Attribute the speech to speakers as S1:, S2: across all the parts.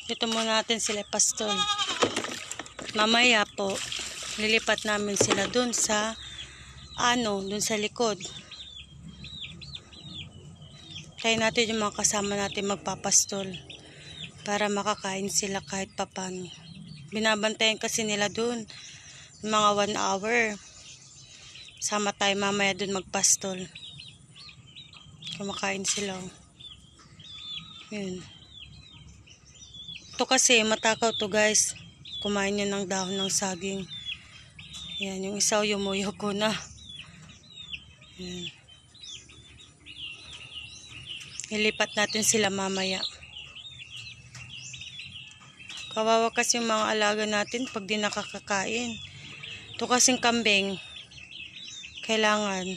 S1: Dito muna natin sila pastol. Mamaya po, lilipat namin sila dun sa dun sa likod. Kaya natin yung mga kasama natin magpapastol para makakain sila kahit papano. Binabantayan kasi nila dun mga 1 hour. Sama tayo mamaya dun magpastol. Kumakain sila. Yun. Ito kasi matakaw to guys. Kumain yun ng dahon ng saging. Yan, yung isa yumuyo ko na. Yan. Ilipat natin sila mamaya. Kawawa kasi yung mga alaga natin pag di nakakakain. Ito kasing kambing, kailangan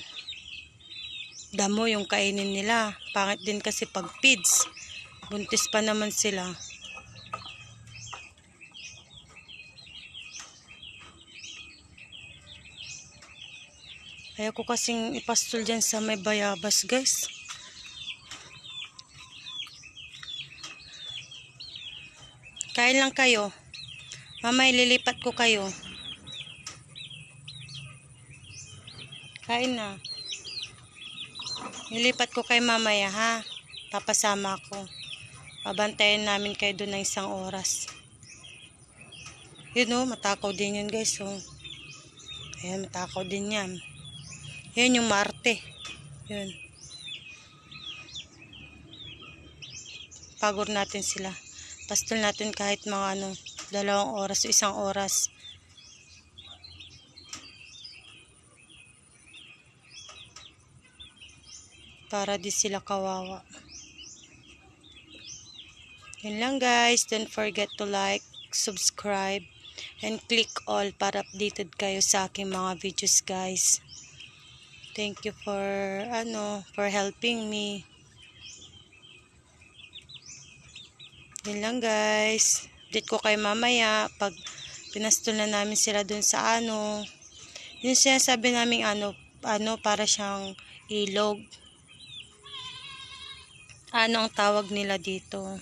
S1: damo yung kainin nila. Pangit din kasi pag feeds. Buntis pa naman sila. Ayaw ko kasing ipastol dyan sa may bayabas guys. Kain lang kayo. Mamaya lilipat ko kayo. Kain na. Lilipat ko kayo mamaya ha. Papasama ako. Babantayan namin kayo doon ng 1 oras. Yun matakaw din yun guys. Ayan, matakaw din yan. Yan yung Marte. Yun. Pagor natin sila. Pastol natin kahit mga 2 oras o 1 oras. Para di sila kawawa. Yun lang guys. Don't forget to like, subscribe, and click all para updated kayo sa aking mga videos guys. Thank you for helping me. Yun lang guys. Update ko kayo mamaya pag pinastol na namin sila dun sa yung sinasabi namin para siyang ilog. Ang tawag nila dito?